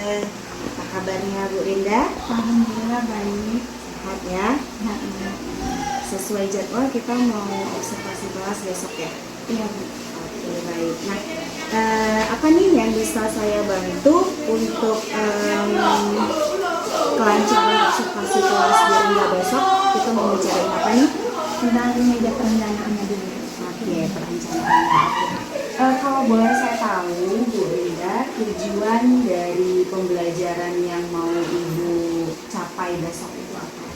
Apa kabarnya Bu Rinda? Alhamdulillah baik. Sehat ya? Ya, Sesuai jadwal kita mau observasi kelas besok ya? iya Bu. Oke, baik. Nah, apa nih yang bisa saya bantu untuk kelancaran observasi kelas Bu Rinda besok? Kita mau bicarain apa nih? Tentang meja perencanaannya dulu. Oke, perencanaan. Kalau boleh saya tahu, Bu Rinda, tujuan dari pembelajaran yang mau Ibu capai besok itu apa?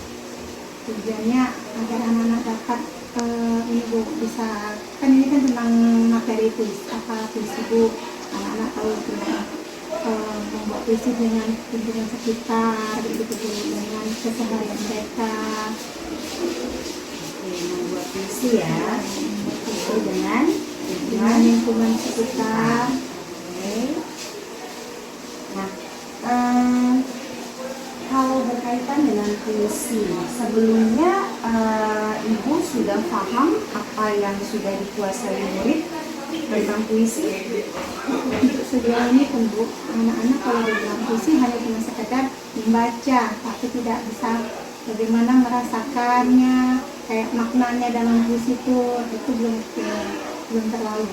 Tujuannya agar anak-anak dapat ini Bu, bisa kan ini kan tentang materi puisi Bu. Anak-anak tahu tentang membuat puisi dengan lingkungan sekitar gitu Bu, dengan keseharian mereka. Oke, membuat puisi ya. Puisi dengan Lingkungan sekitar. Oke. Nah, kalau berkaitan dengan puisi, sebelumnya Ibu sudah paham apa yang sudah dikuasai murid tentang puisi? Untuk sejauh ini pun Bu, anak-anak kalau dibilang puisi hanya cuma sekedar membaca, tapi tidak bisa bagaimana merasakannya, kayak maknanya dalam puisi itu belum terlalu.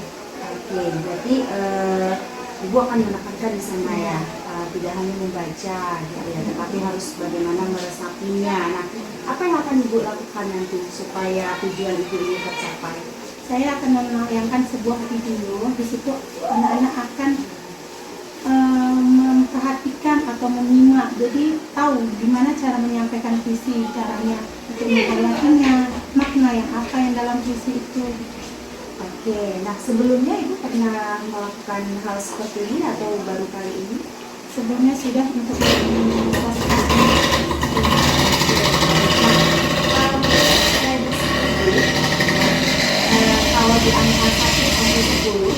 Oke, berarti Ibu akan menekankan di sana ya, tidak hanya membaca, gitu ya, tetapi harus bagaimana meresapinya. Nah, apa yang akan Ibu lakukan nanti supaya tujuan Ibu ini tercapai? Saya akan menayangkan sebuah video, di situ anak-anak akan memperhatikan atau menyimak, jadi tahu gimana cara menyampaikan puisi, caranya untuk menghayatinya, makna yang apa yang dalam puisi itu. Oke, nah sebelumnya Ibu pernah melakukan hal seperti ini atau baru kali ini? Sebelumnya sudah untuk Kalau di angka 1 sampai 10,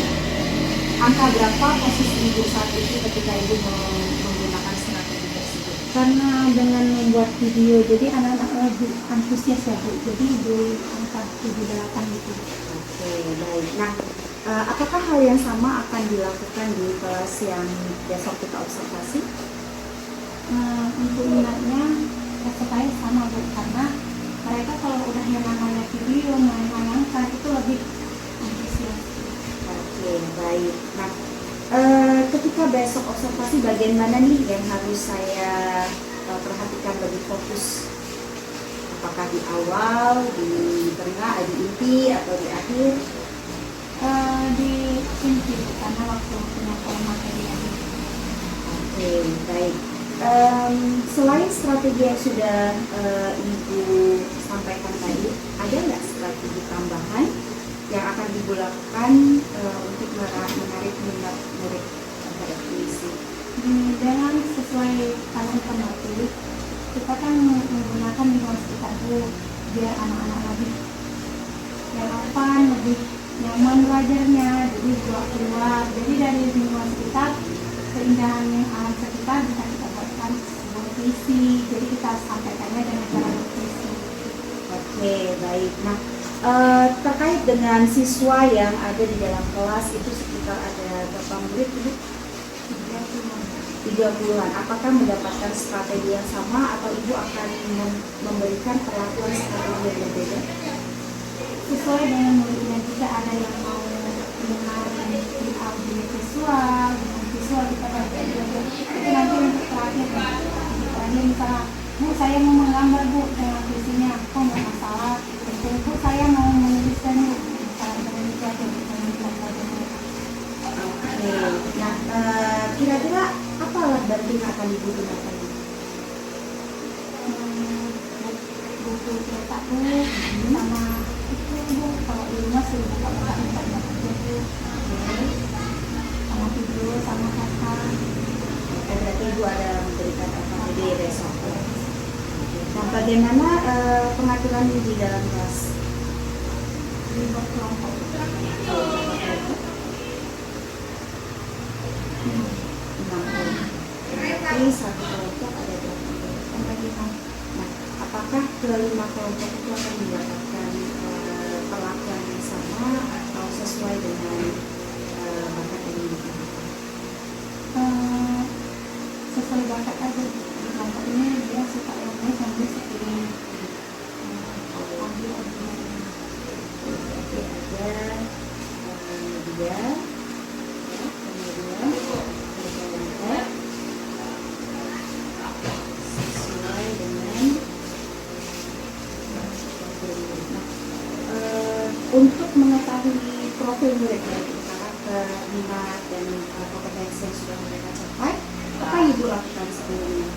angka berapa posisi Ibu saat itu ketika Ibu menggunakan strategi tersebut? karena dengan membuat video jadi anak-anak lebih antusias ya Bu, jadi di angka 7-8 gitu. Oke, baik. Nah, apakah hal yang sama akan dilakukan di kelas yang besok kita observasi? Untuk minatnya saya sama Bu, karena mereka kalau udah yang namanya video menayangkan itu lebih antusias. Oke, baik. Nah, ketika besok observasi bagian mana nih yang harus saya perhatikan lebih fokus? Apakah di awal, di tengah, di inti, atau di akhir? Di inti karena waktu penyampaian materi yang Oke, baik. Selain strategi yang sudah Ibu sampaikan tadi, ada nggak strategi tambahan yang akan Ibu lakukan untuk menarik minat murid terhadap puisi? dengan sesuai talenta motif, kita kan menggunakan lingkungan sekitar Bu, biar anak-anak lebih relevan, lebih nyaman belajarnya, jadi keluar. Jadi dari lingkungan sekitar, keindahan yang alam sekitar bisa kita buatkan sebuah puisi, jadi kita sampaikannya dengan cara berpuisi. Oke, baik. Nah, terkait dengan siswa yang ada di dalam kelas itu sekitar ada berapa murid Ibu? 30-an. Apakah mendapatkan strategi yang sama atau Ibu akan memberikan perlakuan strategi yang berbeda? Sesuai dengan muridnya juga, ada yang mau mengenal di audio visual, dengan visual kita belajar itu nanti untuk terakhir. Jadi terakhir misalnya, Bu saya mau menggambar Bu dengan puisinya, kok nggak masalah. Terus Bu saya mau menuliskan Bu, misalnya dengan itu aja dengan belajar. Oke. Nah, kira-kira apa alat bantu yang akan Ibu gunakan? Buku cetak Bu, sama itu Bu, kalau di rumah sudah buka internet aja Bu, sama video, sama kata. Berarti Ibu ada memberikan FKBD besok. Nah, bagaimana pengaturan di dalam kelas? Dibuat kelompok. Berarti satu kelompok ada berapa murid? Sampai 5. Nah, apakah kelima kelompok itu akan mendapatkan perlakuan yang sama atau sesuai dengan bakat yang dimiliki? untuk mengetahui profil murid dari karakter, minat, dan kompetensi yang sudah mereka capai, apa yang Ibu lakukan sebelumnya?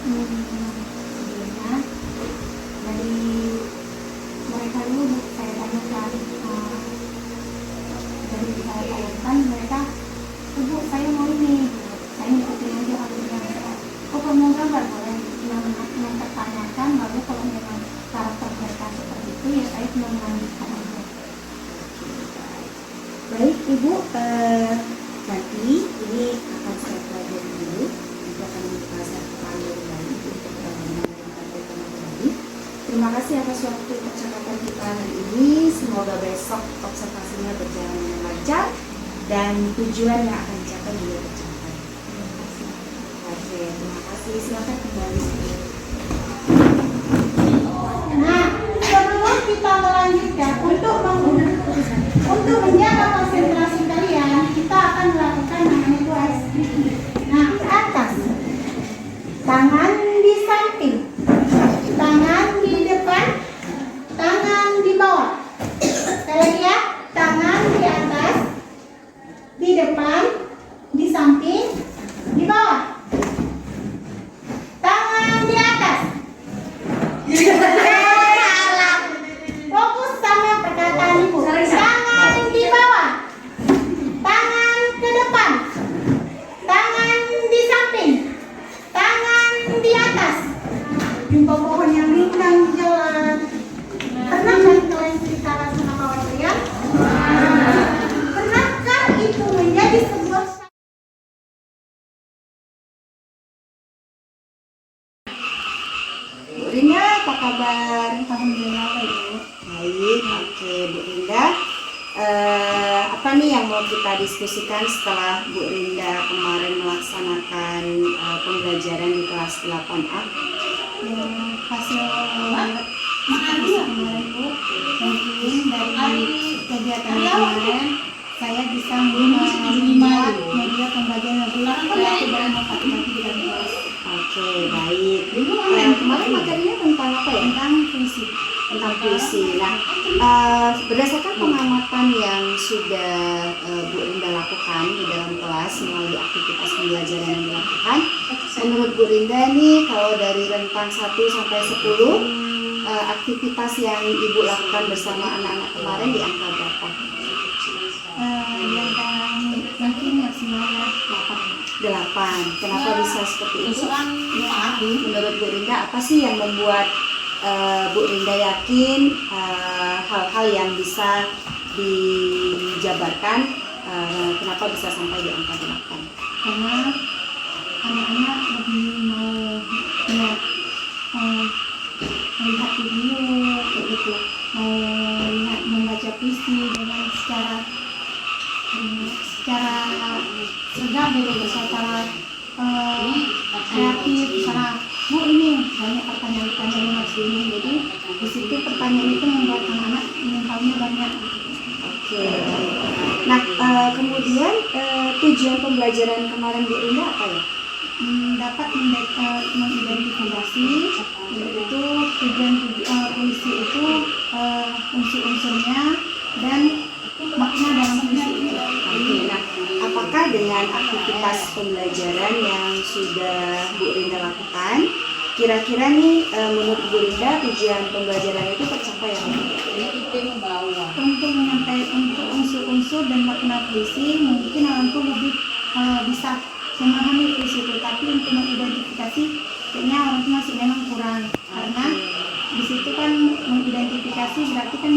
Sebelumnya dari mereka dulu saya tanyakan, dari saya tanyakan mereka, Ibu saya mau ini, saya ngikutin aja alurnya mereka. Oh kamu gambar boleh, yang tertanyakan, lalu kalau memang karakter mereka seperti itu ya saya cuma melanjutkan aja. Baik Ibu, nanti ini akan saya pelajari dulu. Nanti akan saya panggil lagi untuk menyampaikan kembali. Terima kasih atas waktu percakapan kita hari ini. Semoga besok observasinya berjalan dengan lancar dan tujuan yang akan dicapai juga tercapai. Oke, terima kasih. Silakan kembali. Nah, sebelum kita melanjutkan untuk menjaga konsentrasi kalian, kita akan melakukan namanya itu SPI. Nah, ke atas, tangan di samping, tangan di depan, tangan di bawah. Sekali lagi ya, tangan di atas, di depan, di samping, di bawah. Tangan di atas. Fokus sama perkataan Ibu. Tangan di bawah, tangan ke depan, tangan di samping, tangan di atas. Jumpa pohon yang rindang di jalan. Pernah kan kalian ceritakan sama kawan kalian? Pernahkah itu menjadi sebuah Bu Rinda, apa kabar? alhamdulillah baik? Baik, oke Bu Rinda. Apa nih yang mau kita diskusikan setelah Bu Rinda kemarin melaksanakan pembelajaran di kelas 8A? Hasil bisa kemarin Bu, mungkin dari kegiatan kemarin saya bisa membuat media pembelajaran lebih kreatif dan inovatif dan kelas Oke, baik. Kemarin materinya tentang apa ya? tentang puisi. Tentang puisi. Nah, berdasarkan pengamatan yang sudah Bu Rinda lakukan di dalam kelas melalui aktivitas pembelajaran yang dilakukan, menurut Bu Rinda nih, kalau dari rentang 1 sampai 10, aktivitas yang Ibu lakukan bersama anak-anak kemarin di angka berapa? Yang mungkin maksimalnya 8. Kenapa bisa seperti itu? Menurut Bu Rinda, apa sih yang membuat Bu Rinda yakin hal-hal yang bisa dijabarkan, kenapa bisa sampai di angka 8? karena anak-anak lebih mau melihat video begitu, mau lihat membaca puisi dengan secara segar gitu, secara kreatif, secara ini banyak pertanyaan-pertanyaan yang harus ini, jadi di situ pertanyaan itu membuat anak-anak mentalnya banyak. Oke, baik. Nah, kemudian tujuan pembelajaran kemarin Bu Rinda apa ya? Dapat mengidentifikasi yaitu tujuan puisi itu, unsur-unsurnya dan makna dalam puisi itu. Oke, nah, apakah dengan aktivitas pembelajaran yang sudah Bu Rinda lakukan, kira-kira nih menurut Bu Rinda tujuan pembelajaran itu tercapai ya? Untuk menyampaikan untuk unsur-unsur dan makna puisi, mungkin orang tua lebih bisa memahami puisi itu, tapi untuk mengidentifikasi kayaknya orang tua masih memang kurang, karena di situ kan mengidentifikasi berarti kan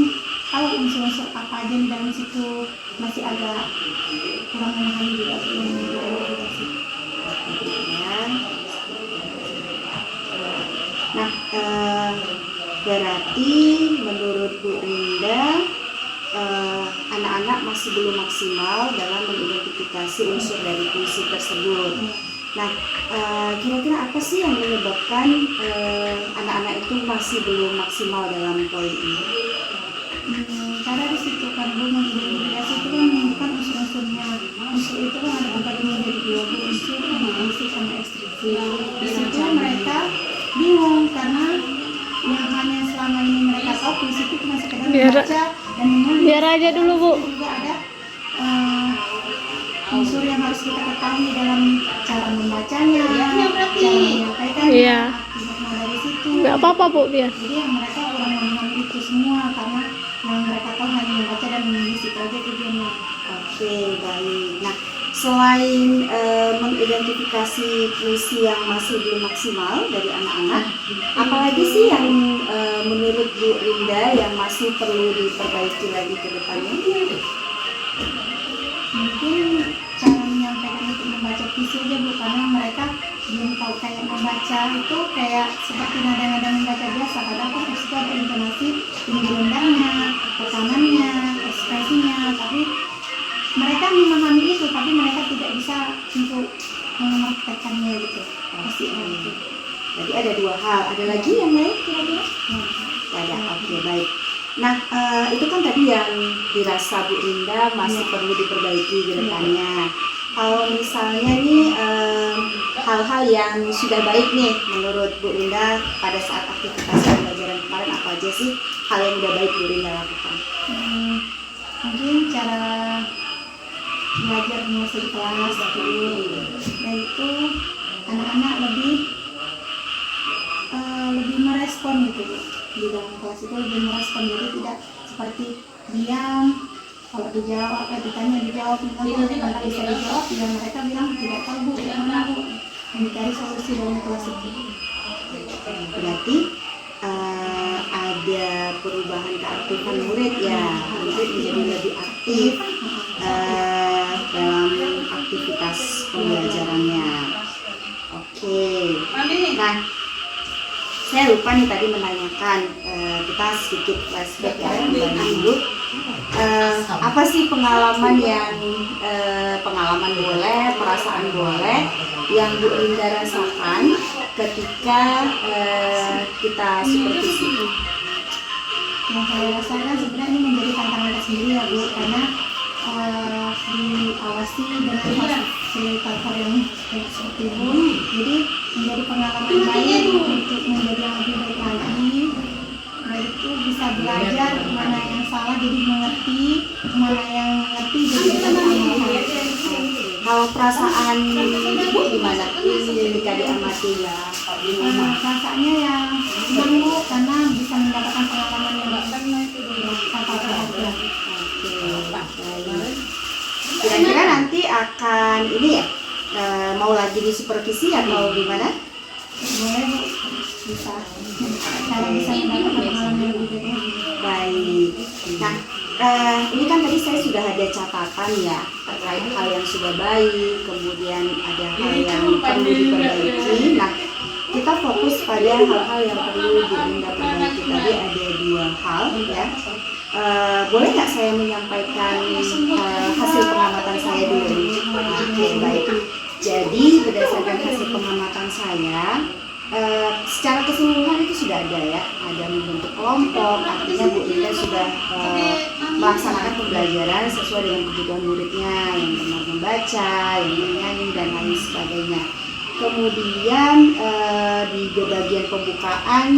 tahu unsur-unsur apa aja di dalam situ, masih agak kurang memahami juga mengidentifikasi. Ya. Nah, berarti menurut Bu Rinda anak-anak masih belum maksimal dalam mengidentifikasi unsur dari puisi tersebut. Nah, kira-kira apa sih yang menyebabkan anak-anak itu masih belum maksimal dalam poin ini? Karena di situ kan mengidentifikasi itu kan bukan unsur-unsurnya. Unsur itu kan ada pembagiannya dari 20 unsur, puisi sama ekstriksi. Di situ mereka bingung karena yang hanya selama ini mereka tahu puisi itu cuma sekedar membaca dan menulis. Biar aja dulu, Bu. Juga ada unsur yang harus kita ketahui dalam cara membacanya, cara menyampaikannya, Iya. akibatnya dari situ. Nggak apa-apa, Bu, biar. Jadi yang mereka kurang memahami itu semua karena yang mereka tahu hanya membaca dan menulis itu aja tujuannya. Oke, baik. Nah, selain mengidentifikasi puisi yang masih belum maksimal dari anak-anak, apalagi sih yang menurut Bu Rinda yang masih perlu diperbaiki lagi ke depannya? Mungkin cara menyampaikan untuk membaca puisi aja Bu, karena mereka belum tahu kayak membaca itu kayak seperti nada-nada membaca biasa. Kadang kan itu ada intonasi tinggi rendahnya, tekanannya, ekspresinya, tapi mereka memahami itu, tapi mereka tidak bisa untuk mempraktekannya gitu. Pasti gitu. Jadi ada dua hal. Ada lagi yang lain kira-kira? Ada. Oke, baik. Nah, itu kan tadi yang dirasa Bu Rinda masih perlu diperbaiki ke depannya. Kalau misalnya nih hal-hal yang sudah baik nih menurut Bu Rinda pada saat aktivitas pembelajaran kemarin, apa aja sih hal yang udah baik Bu Rinda lakukan? Mungkin cara belajar menguasai di kelas dulu, yaitu anak-anak lebih merespon gitu Bu. Di dalam kelas itu lebih merespon, jadi tidak seperti diam. Kalau dijawab, ditanya dijawab, bilang tidak bisa dijawab, ya mereka bilang tidak tahu Bu, gimana Bu, mencari solusi dalam kelas itu. Berarti ada perubahan keaktifan murid ya, murid menjadi lebih aktif dalam aktivitas pembelajarannya. Oke. Nah, saya lupa nih tadi menanyakan, kita sedikit flashback ya kembali dulu. Apa sih pengalaman yang pengalaman boleh, perasaan boleh yang Bu Rinda rasakan ketika kita supervisi? Yang saya rasakan sebenarnya ini menjadi tantangan tersendiri ya Bu, karena diawasi dengan fasilitator yang seperti itu, jadi menjadi pengalaman baik untuk menjadi yang lebih baik lagi. Nah, itu bisa belajar mana yang salah jadi mengerti, mana yang mengerti jadi bisa mengamalkan. Kalau perasaan Ibu gimana ketika diamati ya? Perasaannya ya senang Bu, karena bisa mendapatkan pengalaman yang baik tanpa berharga. Kira-kira nanti akan ini ya, mau lagi di supervisi atau gimana? Boleh Bu, bisa. Cara bisa mendapatkan pengalaman yang lebih baik. Baik. Nah, ini kan tadi saya sudah ada catatan ya terkait hal yang sudah baik, kemudian ada hal yang perlu diperbaiki. Nah, kita fokus pada hal-hal yang perlu Bu Rinda perbaiki. Tadi ada dua hal ya. Boleh nggak saya menyampaikan hasil pengamatan saya dulu? Oke, baik. Jadi berdasarkan hasil pengamatan saya, secara keseluruhan itu sudah ada ya, ada membentuk kelompok, artinya Bu Rinda sudah melaksanakan pembelajaran sesuai dengan kebutuhan muridnya, yang benar membaca, yang bernyanyi dan lain sebagainya. Kemudian di bagian pembukaan,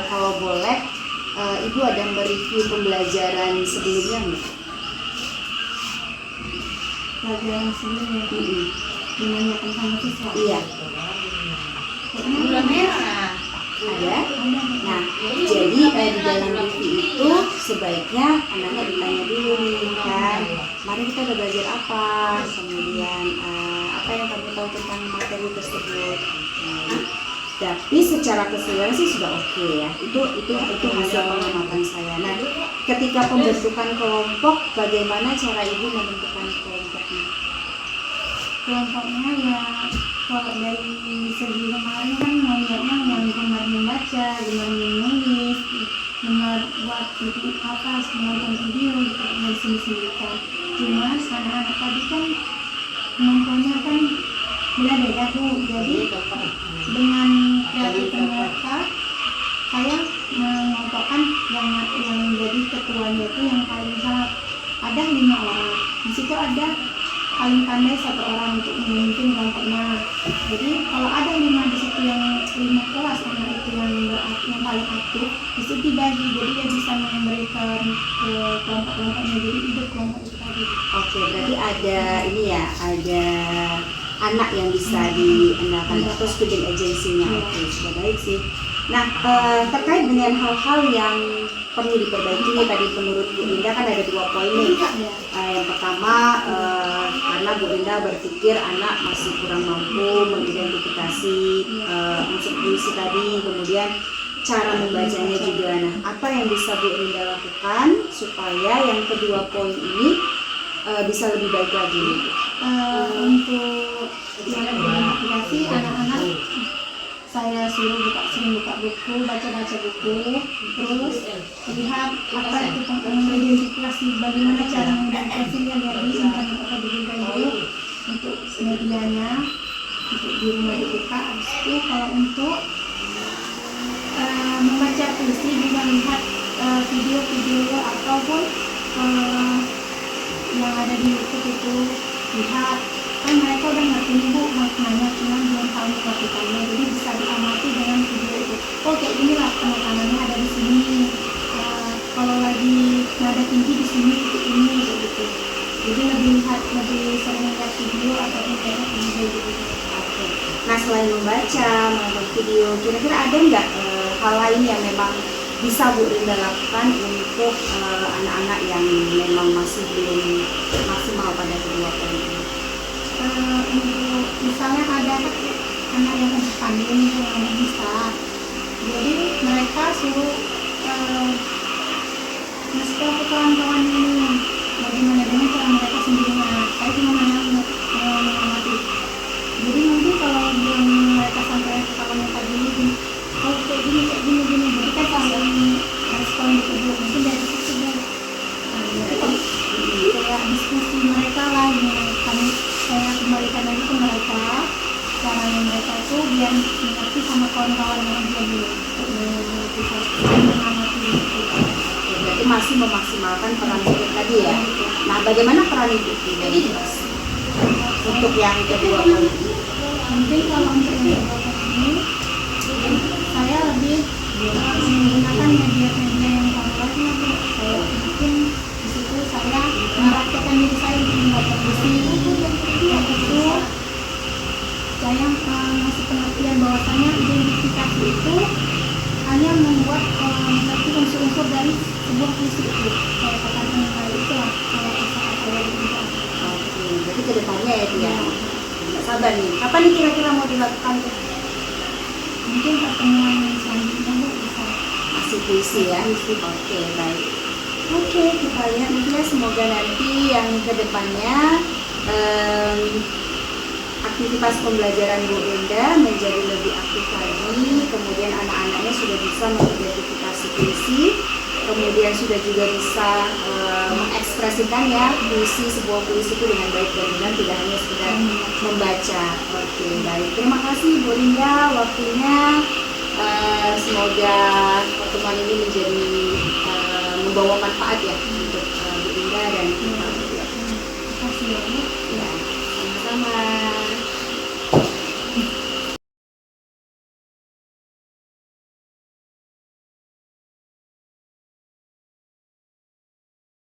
kalau boleh Ibu ada mereview pembelajaran sebelumnya nggak? Pelajaran sebelumnya menanyakan sama siswa. Iya. Gula merah. Ada? Nah, jadi di dalam review itu sebaiknya anak-anak ditanya dulu nih kan, mari kita udah belajar apa, kemudian apa yang kamu tahu tentang materi tersebut. Tapi secara keseluruhan sih sudah oke ya. Itu hasil pengamatan saya. Nah, ketika pembentukan kelompok, bagaimana cara Ibu membentukkan kelompoknya? Kelompoknya ya, kalau dari segi kemarin kan melihatnya yang gemar membaca, gemar menulis, gemar buat video apa, menonton video gitu, dari sini kan. Cuma anak-anak tadi kan kemampuannya kan beda-beda tuh. Jadi dengan kreatif mereka, saya mengontokkan yang jadi ketuanya itu yang paling misalnya ada 5 orang, di situ ada paling pandai 1 orang untuk memimpin kelompoknya. Jadi kalau ada 5 di situ, yang 5 kelas anak itu yang paling aktif, di itu dibagi, jadi dia bisa memberikan ke kelompok-kelompoknya, jadi itu kelompok itu tadi. Oke, berarti ada ini ya, ada anak yang bisa diandalkan atau student agency-nya. Oke, sudah baik sih. Nah, terkait dengan hal-hal yang perlu diperbaiki nih, tadi menurut Bu Linda kan ada 2 poin nih. Yang pertama, karena Bu Linda berpikir anak masih kurang mampu mengidentifikasi unsur puisi tadi, kemudian cara membacanya juga. Nah, apa yang bisa Bu Linda lakukan supaya yang kedua poin ini bisa lebih baik lagi? Untuk yang identifikasi anak-anak, saya suruh sering buka buku, baca buku, terus lihat apa itu mengidentifikasi, bagaimana cara mengidentifikasinya, lihat di internet atau di Google untuk medianya, untuk di rumah dibuka. Habis itu kalau untuk membaca puisi juga lihat video-video ataupun yang ada di YouTube itu, lihat kan mereka udah ngerti nih Bu maknanya, cuman belum tahu mengartikannya, jadi bisa diamati dengan video itu. Oh kayak inilah penekanannya ada di sini, kalau lagi nada tinggi di sini titik ini gitu. Jadi lebih sering lihat video atau internet video gitu. Oke. Nah, selain membaca, menonton video, kira-kira ada nggak hal lain yang memang bisa Bu Linda lakukan untuk anak-anak yang memang masih belum maksimal pada kedua poin ini? Untuk misalnya ada anak yang udah pandai yang bisa, jadi mereka suruh ngasih tahu ke kawan-kawan ini bagaimana dengan cara mereka sendiri. Saya cuma mengamati. Jadi mungkin kalau belum mereka sampai ke kawannya tadi, oh kayak gini, jadi kan saling respon gitu, mungkin dari situ deh. Jadi kayak diskusi mereka lah, saya kembalikan lagi ke mereka caranya mereka itu biar mengerti sama kawan-kawan yang dia dulu untuk mengamati itu. Berarti masih memaksimalkan peran ibu tadi ya. Nah, bagaimana peran ibu tadi untuk yang kedua poin ini? Mungkin kalau untuk yang kedua ini saya lebih menggunakan media-media yang online. Saya mungkin di situ saya mempraktekkan diri saya untuk membaca puisi. Yang itu saya ngasih pengertian bahwasanya identifikasi itu hanya membuat mengerti unsur-unsur dari sebuah puisi itu. Saya katakan hal itu lah kalau kata-kata yang tidak. Oke, berarti kedepannya ya Bu ya. Nggak sabar nih. Kapan nih kira-kira mau dilakukan tuh? Mungkin pertemuan selanjutnya Bu bisa. Masih puisi ya. Oke, baik. Oke, kita lihat nanti ya, semoga nanti yang kedepannya aktivitas pembelajaran Bu Linda menjadi lebih aktif lagi, kemudian anak-anaknya sudah bisa mengidentifikasi puisi, kemudian sudah juga bisa mengekspresikan ya sebuah puisi itu dengan baik dan benar, tidak hanya sekedar membaca. Oke, baik. Terima kasih Bu Linda waktunya. Semoga pertemuan ini menjadi membawa manfaat ya untuk Bu Linda dan kita berdua. Terima kasih ya Bu. Ya, sama-sama.